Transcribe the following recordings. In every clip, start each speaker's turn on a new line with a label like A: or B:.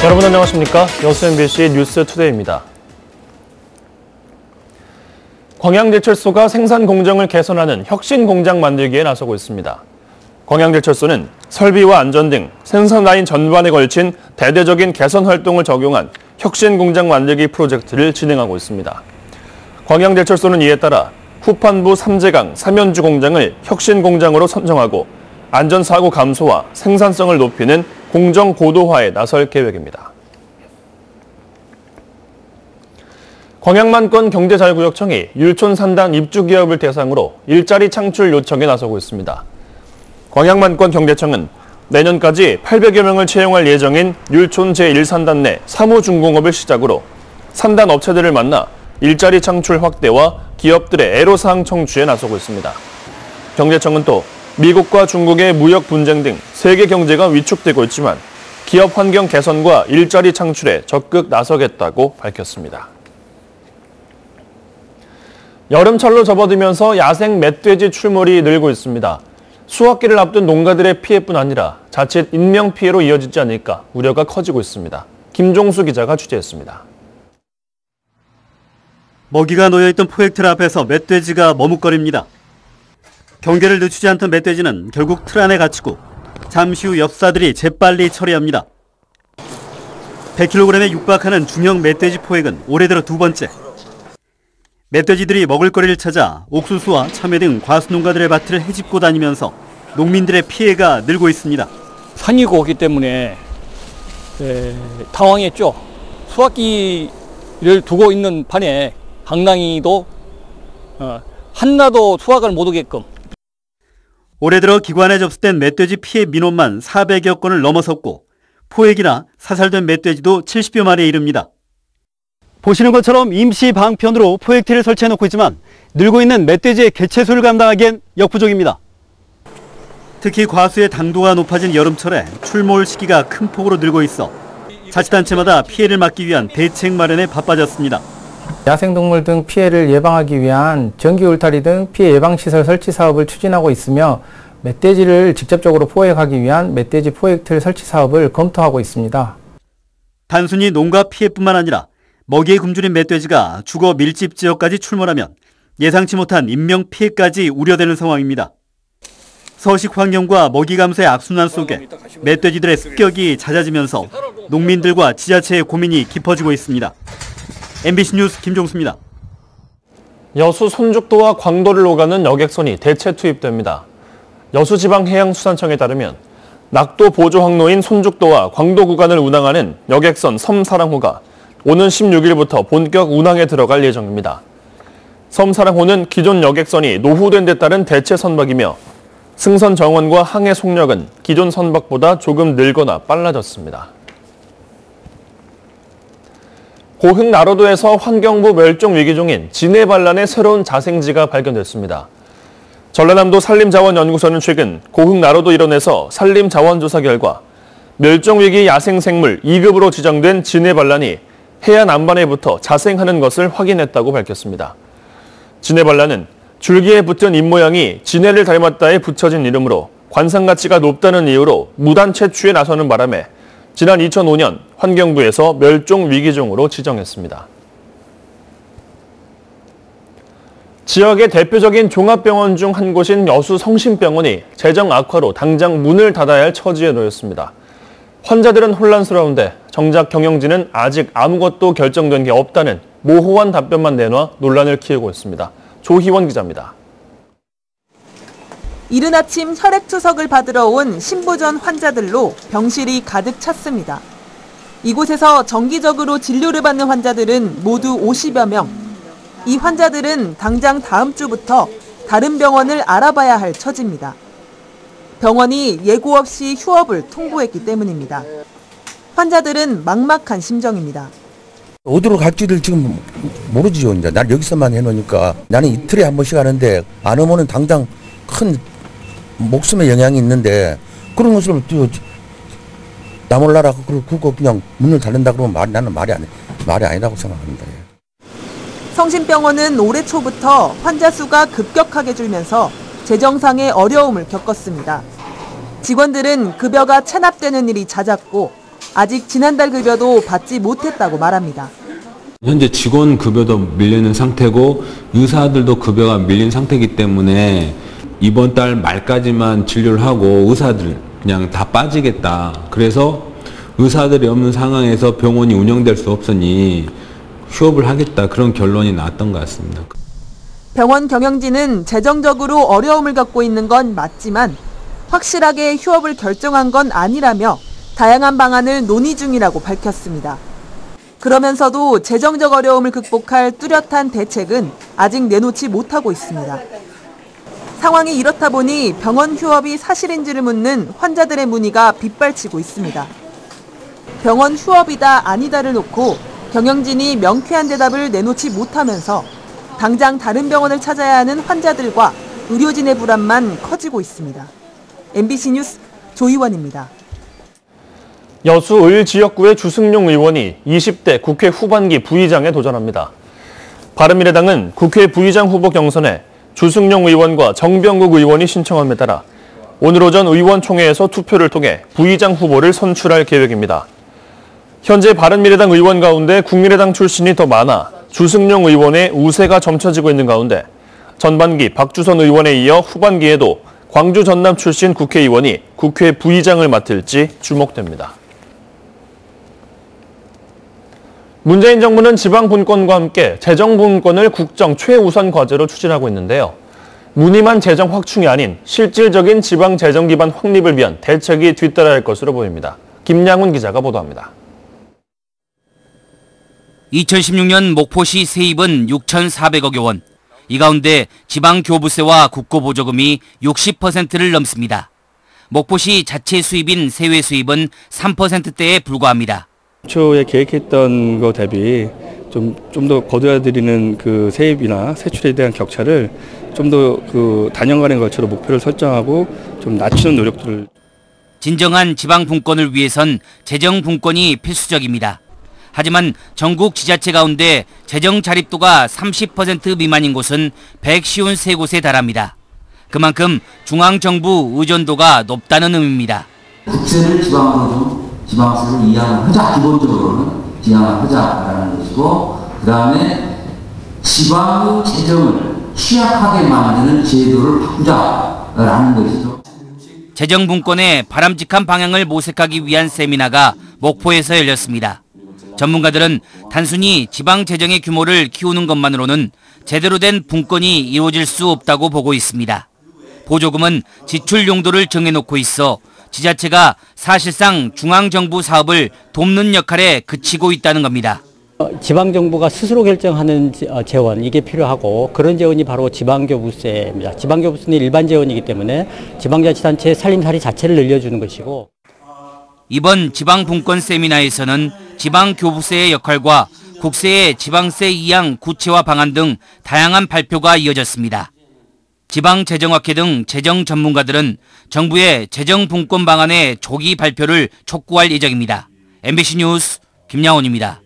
A: 여러분 안녕하십니까? 여수 MBC 뉴스투데이입니다. 광양제철소가 생산 공정을 개선하는 혁신 공장 만들기에 나서고 있습니다. 광양제철소는 설비와 안전 등 생산 라인 전반에 걸친 대대적인 개선 활동을 적용한 혁신 공장 만들기 프로젝트를 진행하고 있습니다. 광양제철소는 이에 따라 후판부 삼재강 삼연주 공장을 혁신 공장으로 선정하고 안전사고 감소와 생산성을 높이는 공정 고도화에 나설 계획입니다. 광양만권 경제자유구역청이 율촌 산단 입주기업을 대상으로 일자리 창출 요청에 나서고 있습니다. 광양만권 경제청은 내년까지 800여 명을 채용할 예정인 율촌 제1산단 내 사무중공업을 시작으로 산단 업체들을 만나 일자리 창출 확대와 기업들의 애로사항 청취에 나서고 있습니다. 경제청은 또 미국과 중국의 무역 분쟁 등 세계 경제가 위축되고 있지만 기업 환경 개선과 일자리 창출에 적극 나서겠다고 밝혔습니다. 여름철로 접어들면서 야생 멧돼지 출몰이 늘고 있습니다. 수확기를 앞둔 농가들의 피해뿐 아니라 자칫 인명피해로 이어지지 않을까 우려가 커지고 있습니다. 김종수 기자가 취재했습니다.
B: 먹이가 놓여있던 포획틀 앞에서 멧돼지가 머뭇거립니다. 경계를 늦추지 않던 멧돼지는 결국 틀 안에 갇히고 잠시 후 엽사들이 재빨리 처리합니다. 100kg에 육박하는 중형 멧돼지 포획은 올해 들어 두 번째. 멧돼지들이 먹을 거리를 찾아 옥수수와 참외 등 과수농가들의 밭을 헤집고 다니면서 농민들의 피해가 늘고 있습니다.
C: 산이고 오기 때문에 당황했죠. 수확기를 두고 있는 판에 강낭이도 한나도 수확을 못 오게끔.
B: 올해 들어 기관에 접수된 멧돼지 피해 민원만 400여 건을 넘어섰고 포획이나 사살된 멧돼지도 70여 마리에 이릅니다. 보시는 것처럼 임시 방편으로 포획틀을 설치해놓고 있지만 늘고 있는 멧돼지의 개체수를 감당하기엔 역부족입니다. 특히 과수의 당도가 높아진 여름철에 출몰 시기가 큰 폭으로 늘고 있어 자치단체마다 피해를 막기 위한 대책 마련에 바빠졌습니다.
D: 야생동물 등 피해를 예방하기 위한 전기 울타리 등 피해 예방시설 설치 사업을 추진하고 있으며 멧돼지를 직접적으로 포획하기 위한 멧돼지 포획틀 설치 사업을 검토하고 있습니다.
B: 단순히 농가 피해뿐만 아니라 먹이에 굶주린 멧돼지가 주거 밀집 지역까지 출몰하면 예상치 못한 인명 피해까지 우려되는 상황입니다. 서식 환경과 먹이 감소의 악순환 속에 멧돼지들의 습격이 잦아지면서 농민들과 지자체의 고민이 깊어지고 있습니다. MBC 뉴스 김종수입니다.
A: 여수 손죽도와 광도를 오가는 여객선이 대체 투입됩니다. 여수지방해양수산청에 따르면 낙도 보조 항로인 손죽도와 광도 구간을 운항하는 여객선 섬사랑호가 오는 16일부터 본격 운항에 들어갈 예정입니다. 섬사랑호는 기존 여객선이 노후된 데 따른 대체 선박이며 승선 정원과 항해 속력은 기존 선박보다 조금 늘거나 빨라졌습니다. 고흥나로도에서 환경부 멸종위기 중인 진해반란의 새로운 자생지가 발견됐습니다. 전라남도 산림자원연구소는 최근 고흥나로도 일원에서 산림자원조사 결과 멸종위기 야생생물 2급으로 지정된 진해반란이 해안 안반에부터 자생하는 것을 확인했다고 밝혔습니다. 진해반란은 줄기에 붙은 입모양이 진해를 닮았다에 붙여진 이름으로 관상가치가 높다는 이유로 무단 채취에 나서는 바람에 지난 2005년 환경부에서 멸종위기종으로 지정했습니다. 지역의 대표적인 종합병원 중 한 곳인 여수 성심병원이 재정 악화로 당장 문을 닫아야 할 처지에 놓였습니다. 환자들은 혼란스러운데 정작 경영진은 아직 아무것도 결정된 게 없다는 모호한 답변만 내놔 논란을 키우고 있습니다. 조희원 기자입니다.
E: 이른 아침 혈액투석을 받으러 온 신부전 환자들로 병실이 가득 찼습니다. 이곳에서 정기적으로 진료를 받는 환자들은 모두 50여 명. 이 환자들은 당장 다음 주부터 다른 병원을 알아봐야 할 처지입니다. 병원이 예고 없이 휴업을 통보했기 때문입니다. 환자들은 막막한 심정입니다.
F: 어디로 갈지를 지금 모르지요. 이제 난 여기서만 해놓으니까 나는 이틀에 한 번씩 하는데 안 오면은 당장 큰 목숨에 영향이 있는데 그런 것을 나 몰라라 그거 그냥 문을 닫는다 그러면 나는 말이 아니라고 생각합니다.
E: 성심병원은 올해 초부터 환자 수가 급격하게 줄면서 재정상의 어려움을 겪었습니다. 직원들은 급여가 체납되는 일이 잦았고 아직 지난달 급여도 받지 못했다고 말합니다.
G: 현재 직원 급여도 밀리는 상태고 의사들도 급여가 밀린 상태이기 때문에 이번 달 말까지만 진료를 하고 의사들 그냥 다 빠지겠다. 그래서 의사들이 없는 상황에서 병원이 운영될 수 없으니 휴업을 하겠다. 그런 결론이 나왔던 것 같습니다.
E: 병원 경영진은 재정적으로 어려움을 겪고 있는 건 맞지만 확실하게 휴업을 결정한 건 아니라며 다양한 방안을 논의 중이라고 밝혔습니다. 그러면서도 재정적 어려움을 극복할 뚜렷한 대책은 아직 내놓지 못하고 있습니다. 상황이 이렇다 보니 병원 휴업이 사실인지를 묻는 환자들의 문의가 빗발치고 있습니다. 병원 휴업이다 아니다를 놓고 경영진이 명쾌한 대답을 내놓지 못하면서 당장 다른 병원을 찾아야 하는 환자들과 의료진의 불안만 커지고 있습니다. MBC 뉴스 조희원입니다.
A: 여수 을 지역구의 주승용 의원이 20대 국회 후반기 부의장에 도전합니다. 바른미래당은 국회 부의장 후보 경선에 주승용 의원과 정병국 의원이 신청함에 따라 오늘 오전 의원총회에서 투표를 통해 부의장 후보를 선출할 계획입니다. 현재 바른미래당 의원 가운데 국민의당 출신이 더 많아 주승용 의원의 우세가 점쳐지고 있는 가운데 전반기 박주선 의원에 이어 후반기에도 광주 전남 출신 국회의원이 국회 부의장을 맡을지 주목됩니다. 문재인 정부는 지방분권과 함께 재정분권을 국정 최우선 과제로 추진하고 있는데요. 무늬만 재정 확충이 아닌 실질적인 지방 재정 기반 확립을 위한 대책이 뒤따라야 할 것으로 보입니다. 김양훈 기자가 보도합니다.
H: 2016년 목포시 세입은 6,400억여 원. 이 가운데 지방교부세와 국고보조금이 60%를 넘습니다. 목포시 자체 수입인 세외 수입은 3%대에 불과합니다.
I: 초에 계획했던 것 대비 좀 더 거둬들이는 그 세입이나 세출에 대한 격차를 좀 더 그 단연간의 것으로 목표를 설정하고 좀 낮추는 노력들을.
H: 진정한 지방 분권을 위해선 재정 분권이 필수적입니다. 하지만 전국 지자체 가운데 재정 자립도가 30% 미만인 곳은 153곳에 달합니다. 그만큼 중앙정부 의존도가 높다는 의미입니다.
J: 국세를 지방세를 이양하자, 기본적으로는 이양하자라는 것이고, 그 다음에 지방 재정을 취약하게 만드는 제도를 바꾸자라는 것이죠.
H: 재정 분권의 바람직한 방향을 모색하기 위한 세미나가 목포에서 열렸습니다. 전문가들은 단순히 지방 재정의 규모를 키우는 것만으로는 제대로 된 분권이 이루어질 수 없다고 보고 있습니다. 보조금은 지출 용도를 정해놓고 있어 지자체가 사실상 중앙정부 사업을 돕는 역할에 그치고 있다는 겁니다.
K: 지방정부가 스스로 결정하는 재원, 이게 필요하고 그런 재원이 바로 지방교부세입니다. 지방교부세는 일반 재원이기 때문에 지방자치단체의 살림살이 자체를 늘려주는 것이고,
H: 이번 지방분권 세미나에서는 지방교부세의 역할과 국세의 지방세 이양 구체화 방안 등 다양한 발표가 이어졌습니다. 지방재정학회 등 재정 전문가들은 정부의 재정분권 방안의 조기 발표를 촉구할 예정입니다. MBC 뉴스 김양훈입니다.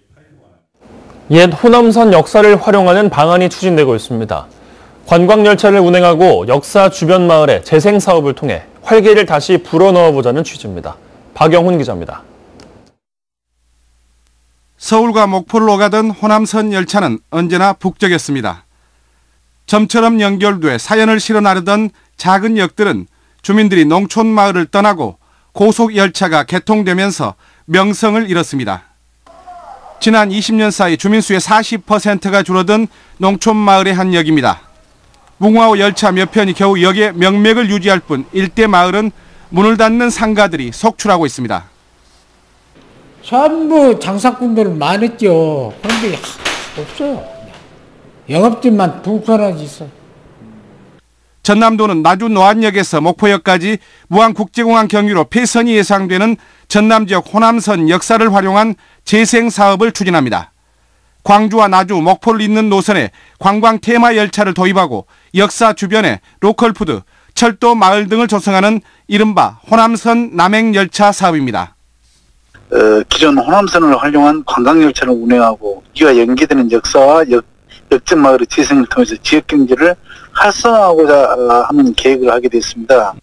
A: 옛 호남선 역사를 활용하는 방안이 추진되고 있습니다. 관광열차를 운행하고 역사 주변 마을의 재생 사업을 통해 활기를 다시 불어넣어보자는 취지입니다. 박영훈 기자입니다.
L: 서울과 목포를 오가던 호남선 열차는 언제나 북적였습니다. 점처럼 연결돼 사연을 실어 나르던 작은 역들은 주민들이 농촌 마을을 떠나고 고속 열차가 개통되면서 명성을 잃었습니다. 지난 20년 사이 주민수의 40%가 줄어든 농촌 마을의 한 역입니다. 뭉화호 열차 몇 편이 겨우 역의 명맥을 유지할 뿐 일대 마을은 문을 닫는 상가들이 속출하고 있습니다.
M: 전부 장사꾼들은 많았죠. 그런데 없어요. 영업집만 불편하지 있어.
L: 전남도는 나주 노안역에서 목포역까지 무안국제공항 경유로 폐선이 예상되는 전남 지역 호남선 역사를 활용한 재생 사업을 추진합니다. 광주와 나주, 목포를 잇는 노선에 관광 테마 열차를 도입하고 역사 주변에 로컬푸드, 철도 마을 등을 조성하는 이른바 호남선 남행열차 사업입니다.
N: 기존 호남선을 활용한 관광열차를 운행하고 이와 연계되는 역사와 역적 마을의 재생을 통해서 지역 경제를 활성화하고자 하는 계획을 하게 됐습니다.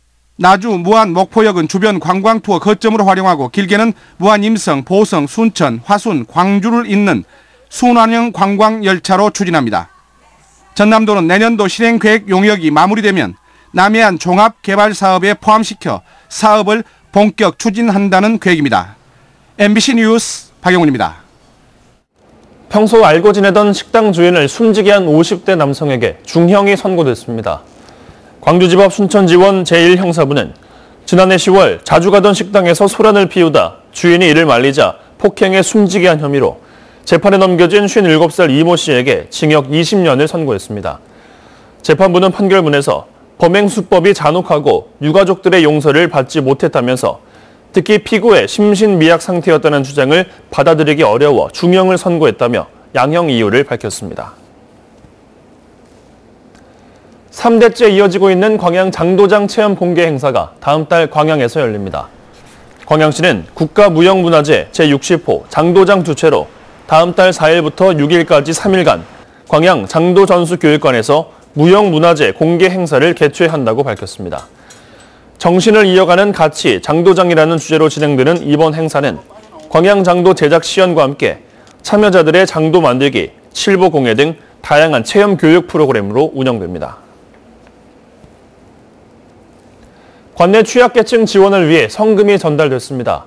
L: 나주, 무안, 목포역은 주변 관광투어 거점으로 활용하고 길게는 무안, 임성, 보성, 순천, 화순, 광주를 잇는 순환형 관광열차로 추진합니다. 전남도는 내년도 실행계획 용역이 마무리되면 남해안 종합개발사업에 포함시켜 사업을 본격 추진한다는 계획입니다. MBC 뉴스 박영훈입니다.
A: 평소 알고 지내던 식당 주인을 숨지게 한 50대 남성에게 중형이 선고됐습니다. 광주지법 순천지원 제1형사부는 지난해 10월 자주 가던 식당에서 소란을 피우다 주인이 이를 말리자 폭행해 숨지게 한 혐의로 재판에 넘겨진 57살 이모 씨에게 징역 20년을 선고했습니다. 재판부는 판결문에서 범행 수법이 잔혹하고 유가족들의 용서를 받지 못했다면서 특히 피고의 심신미약 상태였다는 주장을 받아들이기 어려워 중형을 선고했다며 양형 이유를 밝혔습니다. 3대째 이어지고 있는 광양 장도장 체험 공개 행사가 다음 달 광양에서 열립니다. 광양시는 국가무형문화재 제60호 장도장 주최로 다음 달 4일부터 6일까지 3일간 광양 장도전수교육관에서 무형문화재 공개 행사를 개최한다고 밝혔습니다. 정신을 이어가는 가치 장도장이라는 주제로 진행되는 이번 행사는 광양 장도 제작 시연과 함께 참여자들의 장도 만들기, 칠보 공예 등 다양한 체험 교육 프로그램으로 운영됩니다. 관내 취약계층 지원을 위해 성금이 전달됐습니다.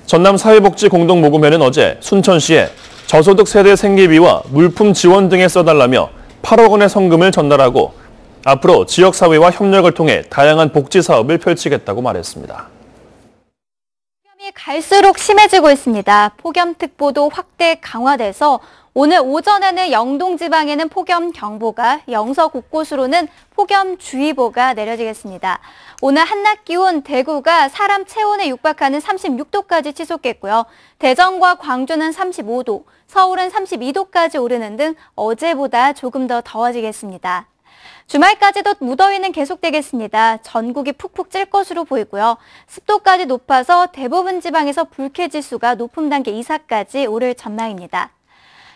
A: 전남사회복지공동모금회는 어제 순천시에 저소득 세대 생계비와 물품 지원 등에 써달라며 8억 원의 성금을 전달하고 앞으로 지역사회와 협력을 통해 다양한 복지 사업을 펼치겠다고 말했습니다.
O: 폭염이 갈수록 심해지고 있습니다. 폭염특보도 확대 강화돼서 오늘 오전에는 영동 지방에는 폭염경보가, 영서 곳곳으로는 폭염주의보가 내려지겠습니다. 오늘 한낮 기온 대구가 사람 체온에 육박하는 36도까지 치솟겠고요. 대전과 광주는 35도, 서울은 32도까지 오르는 등 어제보다 조금 더 더워지겠습니다. 주말까지도 무더위는 계속되겠습니다. 전국이 푹푹 찔 것으로 보이고요. 습도까지 높아서 대부분 지방에서 불쾌지수가 높음 단계 이상까지 오를 전망입니다.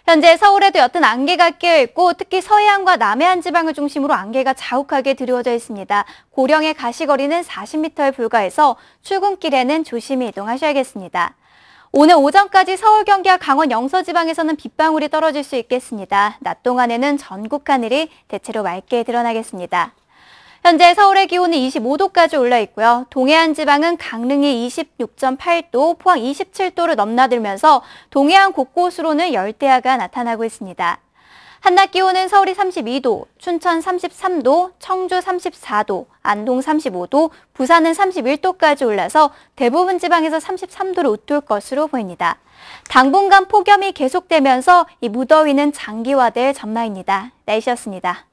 O: 현재 서울에도 옅은 안개가 끼어있고 특히 서해안과 남해안 지방을 중심으로 안개가 자욱하게 드리워져 있습니다. 고령의 가시거리는 40m에 불과해서 출근길에는 조심히 이동하셔야겠습니다. 오늘 오전까지 서울, 경기와 강원, 영서 지방에서는 빗방울이 떨어질 수 있겠습니다. 낮 동안에는 전국 하늘이 대체로 맑게 드러나겠습니다. 현재 서울의 기온은 25도까지 올라 있고요. 동해안 지방은 강릉이 26.8도, 포항 27도를 넘나들면서 동해안 곳곳으로는 열대야가 나타나고 있습니다. 한낮 기온은 서울이 32도, 춘천 33도, 청주 34도, 안동 35도, 부산은 31도까지 올라서 대부분 지방에서 33도를 웃돌 것으로 보입니다. 당분간 폭염이 계속되면서 이 무더위는 장기화될 전망입니다. 날씨였습니다.